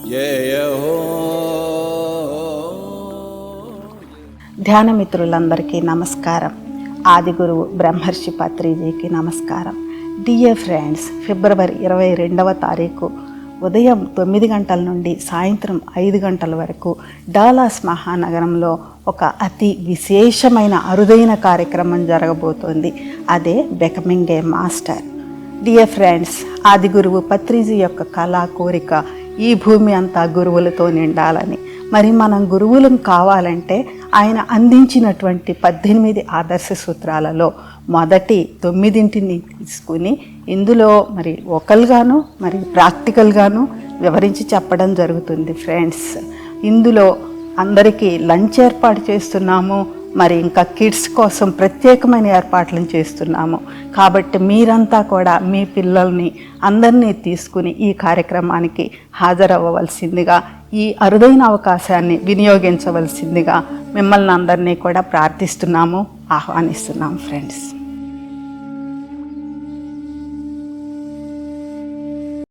జయ హో. ధ్యాన మిత్రులందరికీ నమస్కారం. ఆది గురువు బ్రహ్మర్షి పత్రిజీకి నమస్కారం. డియర్ ఫ్రెండ్స్, ఫిబ్రవరి 22వ తారీఖు ఉదయం 9 గంటల నుండి సాయంత్రం 5 గంటల వరకు డాలాస్ మహానగరంలో ఒక అతి విశేషమైన అరుదైన కార్యక్రమం జరగబోతోంది. అదే becoming a master. Dear friends, ఆది గురువు పత్రిజీ యొక్క కళా కోరిక ఈ భూమి అంతా గురువులతో నిండాలని. మరి మనం గురువులం కావాలంటే ఆయన అందించినటువంటి 18 ఆదర్శ సూత్రాలలో మొదటి 9ని తీసుకుని ఇందులో మరి వోకల్గాను మరి ప్రాక్టికల్గాను వివరించి చెప్పడం జరుగుతుంది. ఫ్రెండ్స్, ఇందులో అందరికీ లంచ్ ఏర్పాటు చేస్తున్నాము. మరి ఇంకా కిడ్స్ కోసం ప్రత్యేకమైన ఏర్పాట్లను చేస్తున్నాము. కాబట్టి మీరంతా కూడా మీ పిల్లల్ని అందరినీ తీసుకుని ఈ కార్యక్రమానికి హాజరవ్వవలసిందిగా, ఈ అరుదైన అవకాశాన్ని వినియోగించవలసిందిగా మిమ్మల్ని అందరినీ కూడా ప్రార్థిస్తున్నాము, ఆహ్వానిస్తున్నాము. ఫ్రెండ్స్.